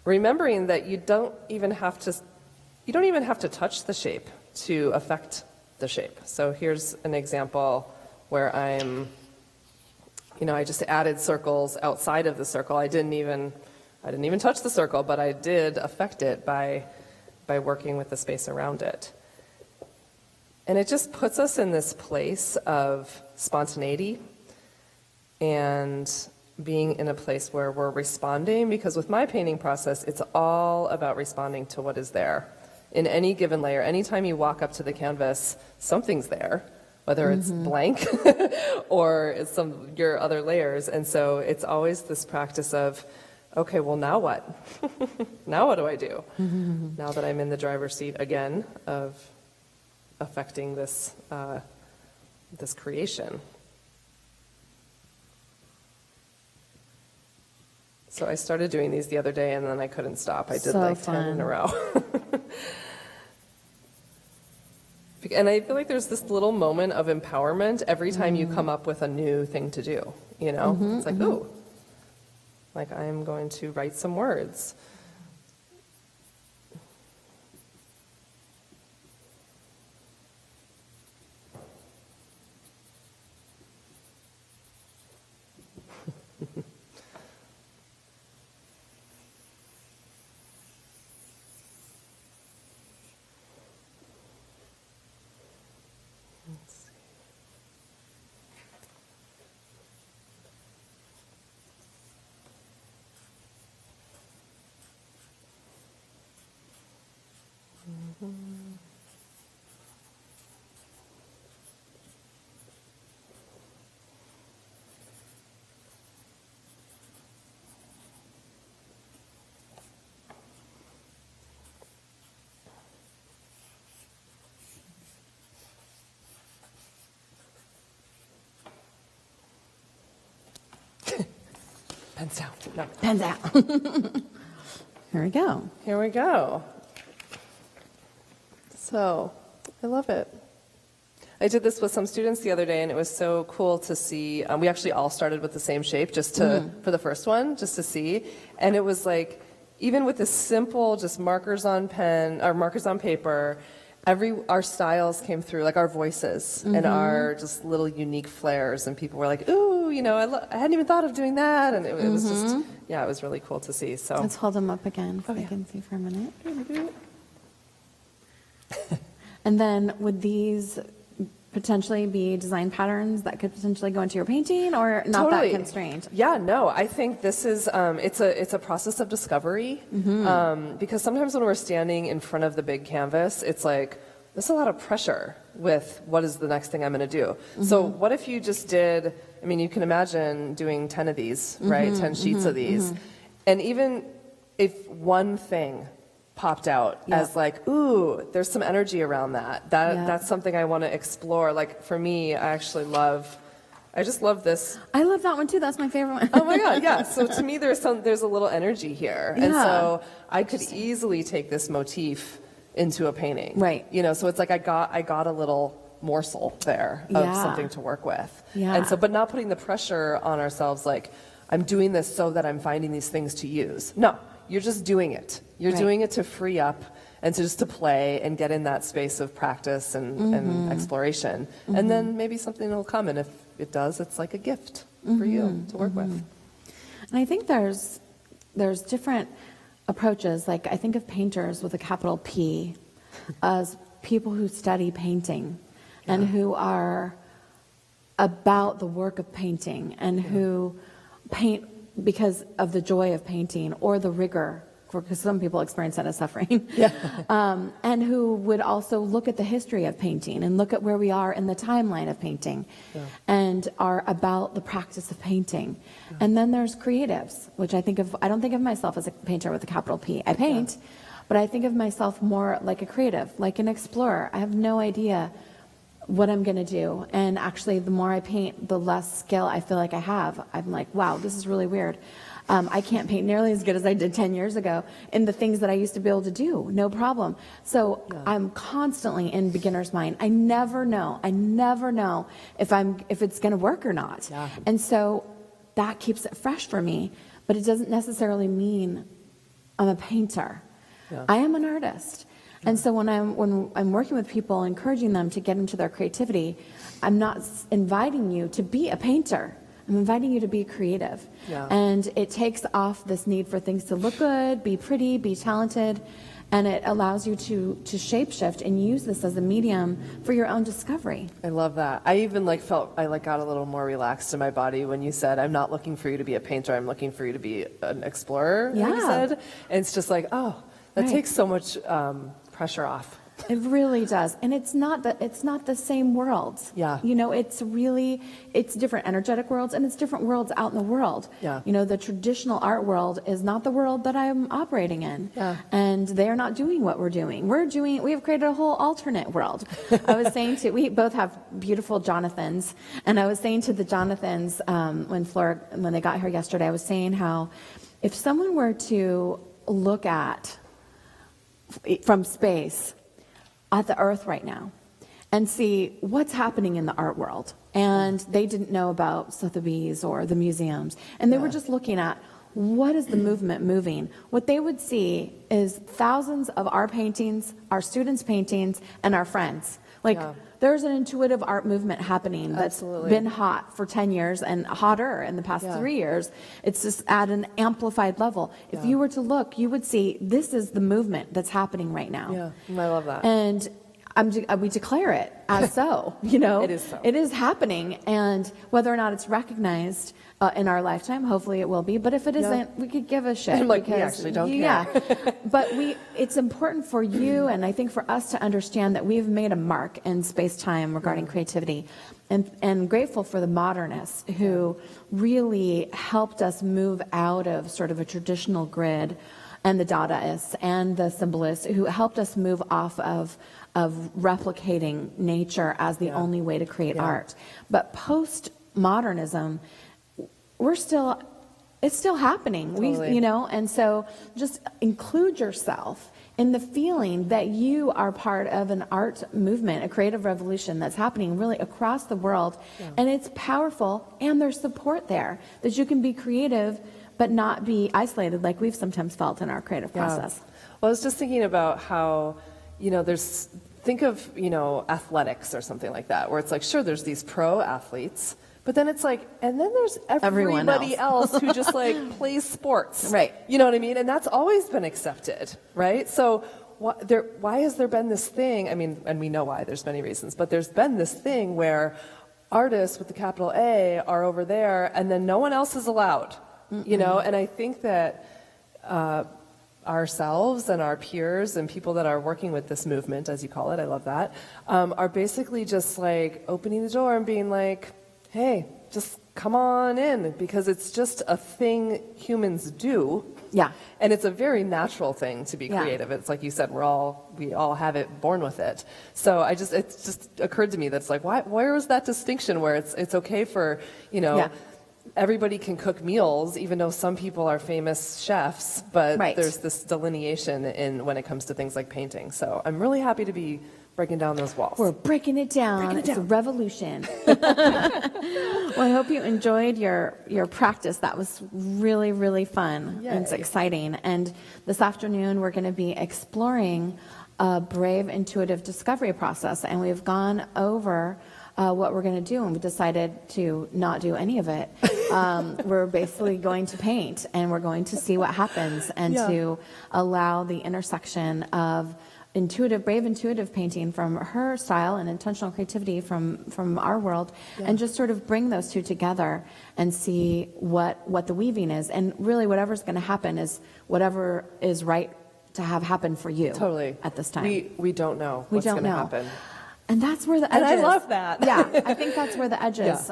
Remembering that you don't even have to touch the shape to affect the shape. So here's an example where I just added circles outside of the circle. I didn't even touch the circle, but I did affect it by working with the space around it. And it just puts us in this place of spontaneity and being in a place where we're responding, because with my painting process, it's all about responding to what is there in any given layer. Anytime you walk up to the canvas, something's there, whether it's blank or it's your other layers. And so it's always this practice of, okay, well, now what? Now what do I do? Now that I'm in the driver's seat again of affecting this this creation. So I started doing these the other day, and then I couldn't stop. I did So like 10 in a row. And I feel like there's this little moment of empowerment every time you come up with a new thing to do, you know? It's like, ooh, like I'm going to write some words. Pens down. No. Pens out. Here we go. Here we go. So, I love it. I did this with some students the other day, and it was so cool to see. We actually all started with the same shape just to for the first one, just to see. And it was like, even with this simple, just markers on pen or markers on paper, our styles came through, like our voices and our just little unique flares. And people were like, "Ooh, you know, I hadn't even thought of doing that." And it was just, yeah, it was really cool to see. So Let's hold them up again so Oh, we yeah. can see for a minute. And then would these potentially be design patterns that could potentially go into your painting, or not Totally. that constrained? Yeah, no, I think this is, it's a process of discovery, because sometimes when we're standing in front of the big canvas, it's like, there's a lot of pressure with what is the next thing I'm going to do. So what if you just did, I mean, you can imagine doing 10 of these, right? 10 sheets of these. And even if one thing popped out as like, ooh, there's some energy around that. That's something I want to explore. Like for me, I just love this. I love that one too. That's my favorite one. Oh my God, yeah. So to me, there's a little energy here. And Yeah. so I could easily take this motif into a painting. Right. You know, so it's like I got a little morsel there of Yeah. something to work with. Yeah. And so, but not putting the pressure on ourselves like, I'm doing this so that I'm finding these things to use. No, you're just doing it. You're Right. doing it to free up and to just to play and get in that space of practice and exploration. And then maybe something will come. And if it does, it's like a gift for you to work with. And I think there's different approaches. Like I think of painters with a capital P as people who study painting and who are about the work of painting and who paint because of the joy of painting or the rigor, because some people experience that as suffering. And who would also look at the history of painting and look at where we are in the timeline of painting and are about the practice of painting. And then there's creatives, which I don't think of myself as a painter with a capital P. I paint, but I think of myself more like a creative, like an explorer. I have no idea what I'm going to do. And actually, the more I paint, the less skill I feel like I have. I'm like, wow, this is really weird. I can't paint nearly as good as I did 10 years ago in the things that I used to be able to do, no problem. So I'm constantly in beginner's mind. I never know if it's going to work or not. And so that keeps it fresh for me, but it doesn't necessarily mean I'm a painter. I am an artist. And so when I'm working with people, encouraging them to get into their creativity, I'm not inviting you to be a painter. I'm inviting you to be creative. And it takes off this need for things to look good, be pretty, be talented, and it allows you to shapeshift and use this as a medium for your own discovery. I love that. I even felt I got a little more relaxed in my body when you said, I'm not looking for you to be a painter, I'm looking for you to be an explorer, Yeah. you said. And it's just like, oh, that Right. takes so much pressure off. It really does. And it's not the same worlds. Yeah. It's different energetic worlds, and it's different worlds out in the world. Yeah. The traditional art world is not the world that I'm operating in. Yeah. And they're not doing what we're doing. We have created a whole alternate world. I was saying we both have beautiful Jonathans, and I was saying to the Jonathans, when they got here yesterday, I was saying how if someone were to look at from space at the earth right now and see what's happening in the art world, and they didn't know about Sotheby's or the museums, and they were just looking at what is the movement moving, what they would see is thousands of our paintings, our students' paintings, and our friends. There's an intuitive art movement happening that's Absolutely. been hot for 10 years and hotter in the past 3 years. It's just at an amplified level. If you were to look, you would see this is the movement that's happening right now. Yeah, I love that. And we declare it as so, It is so. It is happening, and whether or not it's recognized in our lifetime, hopefully it will be, but if it isn't, we could give a shit. I'm like, we actually don't care. But it's important for you, and I think for us to understand that we've made a mark in space-time regarding creativity, and grateful for the modernists who really helped us move out of sort of a traditional grid, and the Dadaists and the symbolists who helped us move off of replicating nature as the only way to create art. But postmodernism, it's still happening. Totally. And so just include yourself in the feeling that you are part of an art movement, a creative revolution that's happening really across the world. And it's powerful, and there's support there that you can be creative but not be isolated like we've sometimes felt in our creative process. Well, I was just thinking about how, think of, athletics or something like that, where it's like, sure, there's these pro athletes, but then it's like, and then there's everybody else who just plays sports. Right. You know what I mean? And that's always been accepted, right? So why has there been this thing? I mean, and we know why, there's many reasons, but there's been this thing where artists with the capital A are over there, and then no one else is allowed. And I think that ourselves and our peers and people that are working with this movement, as you call it, I love that, are basically just opening the door and being like, hey, just come on in, because it's just a thing humans do. Yeah. And it's a very natural thing to be creative. It's like you said, we all have it, born with it. So it just occurred to me that's where was that distinction where it's okay for, everybody can cook meals, even though some people are famous chefs, but there's this delineation when it comes to things like painting. So I'm really happy to be breaking down those walls. We're breaking it down. It's a revolution. Well, I hope you enjoyed your practice. That was really, really fun. Yay. It's exciting. And this afternoon, we're going to be exploring a brave, intuitive discovery process. And we've gone over what we're going to do, and we decided to not do any of it. We're basically going to paint, and we're going to see what happens, and to allow the intersection of brave intuitive painting from her style and intentional creativity from our world, and just sort of bring those two together and see what the weaving is. And really whatever's going to happen is whatever is right to have happen for you at this time. We don't know what's going to happen. And that's where the edge is. And I love that. Yeah, I think that's where the edge is.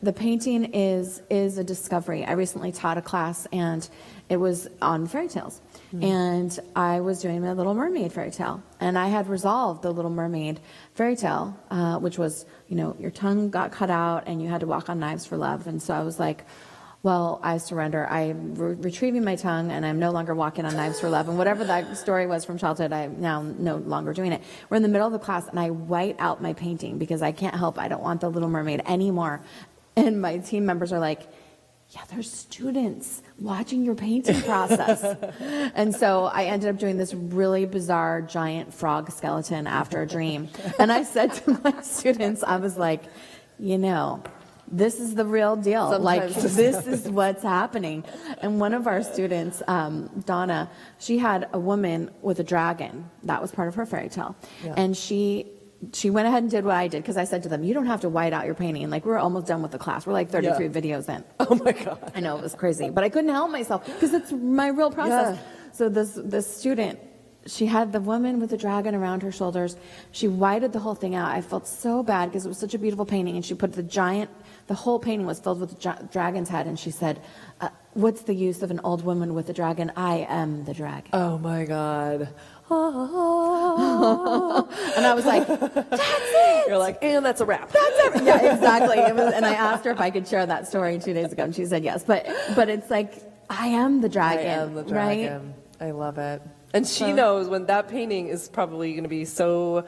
The painting is a discovery. I recently taught a class, and it was on fairy tales. And I was doing my Little Mermaid fairy tale. And I had resolved the Little Mermaid fairy tale, which was, your tongue got cut out and you had to walk on knives for love. And so I was like, well, I surrender. I'm retrieving my tongue, and I'm no longer walking on knives for love. And whatever that story was from childhood, I'm now no longer doing it. We're in the middle of the class, and I white out my painting because I can't help. I don't want the Little Mermaid anymore. And my team members are like, yeah, there's students watching your painting process. And so I ended up doing this really bizarre giant frog skeleton after a dream. And I said to my students, I was like, this is the real deal. Sometimes This is what's happening. And one of our students, Donna, she had a woman with a dragon. That was part of her fairy tale. Yeah. And she went ahead and did what I did, because I said to them, you don't have to white out your painting. Like, we're almost done with the class. We're like 33 videos in. Oh my God. I know, it was crazy, but I couldn't help myself because it's my real process. Yeah. So this student, she had the woman with the dragon around her shoulders. She whited the whole thing out. I felt so bad because it was such a beautiful painting, and she put the whole painting was filled with the dragon's head, and she said, what's the use of an old woman with a dragon? I am the dragon. Oh my God. And I was like, that's it. You're like, and that's a wrap. That's it. Yeah, exactly. And I asked her if I could share that story 2 days ago, and she said yes. But it's like, I am the dragon. I am the dragon. Right? I love it. And she knows when that painting is probably going to be so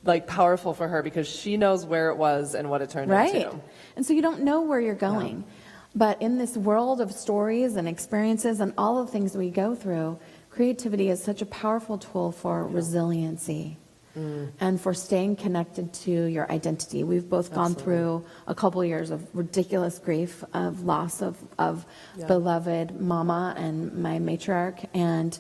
like powerful for her, because she knows where it was and what it turned into. And so you don't know where you're going. Yeah. But in this world of stories and experiences and all the things we go through, creativity is such a powerful tool for resiliency and for staying connected to your identity. We've both gone through a couple years of ridiculous grief, of loss of beloved mama and my matriarch, and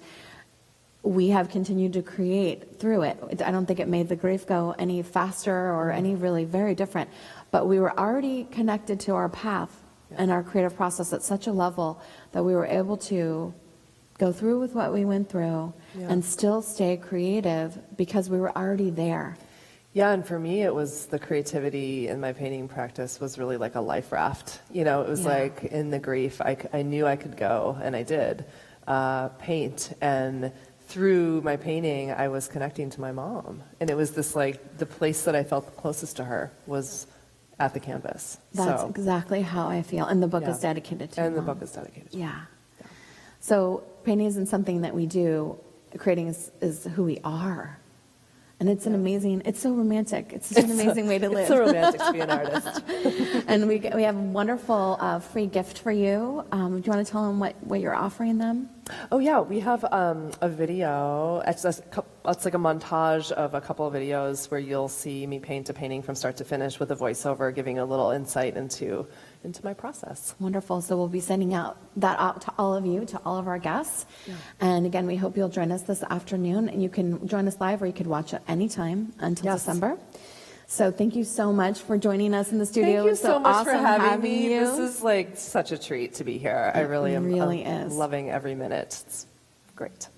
we have continued to create through it. I don't think it made the grief go any faster or any really very different, but we were already connected to our path and our creative process at such a level that we were able to go through with what we went through and still stay creative because we were already there. Yeah, and for me, it was the creativity in my painting practice was really like a life raft. You know, it was like in the grief, I knew I could go, and I did, paint. And through my painting, I was connecting to my mom. And it was this like, the place that I felt the closest to her was at the canvas. That's exactly how I feel. And the book is dedicated to And your the mom. book is dedicated to Yeah. So painting isn't something that we do. Creating is who we are. And it's an amazing, it's so romantic. It's such an amazing way to live. It's so romantic to be an artist. And we have a wonderful free gift for you. Do you want to tell them what you're offering them? Oh yeah, we have a video. It's like a montage of a couple of videos where you'll see me paint a painting from start to finish with a voiceover, giving a little insight into my process. Wonderful. So we'll be sending out that out to all of you, to all of our guests. Yeah. And again, we hope you'll join us this afternoon. And you can join us live, or you could watch it anytime until December. So thank you so much for joining us in the studio. Thank you so much awesome for having me. you. This is like such a treat to be here. I really am. Really I'm is. loving every minute. It's great.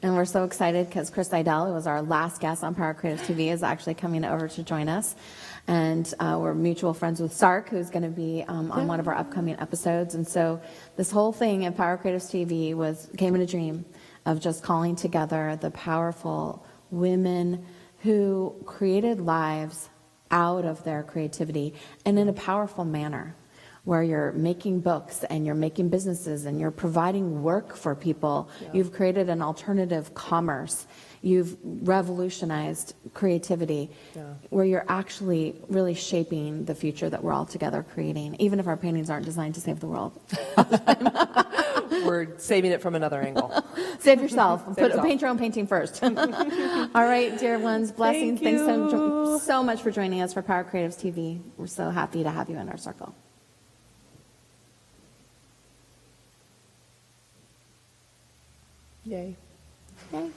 And we're so excited because Chris Idell, who was our last guest on Power Creative TV, is actually coming over to join us. And we're mutual friends with Sark, who's going to be on one of our upcoming episodes. And so this whole thing at Power Creative TV came in a dream of just calling together the powerful women who created lives out of their creativity and in a powerful manner, where you're making books and you're making businesses and you're providing work for people. Yeah. You've created an alternative commerce. You've revolutionized creativity, where you're actually really shaping the future that we're all together creating, even if our paintings aren't designed to save the world. We're saving it from another angle. Save yourself. Paint your own painting first. All right, dear ones, blessings. Thanks so much for joining us for Power Creatives TV. We're so happy to have you in our circle. Yay. Yay.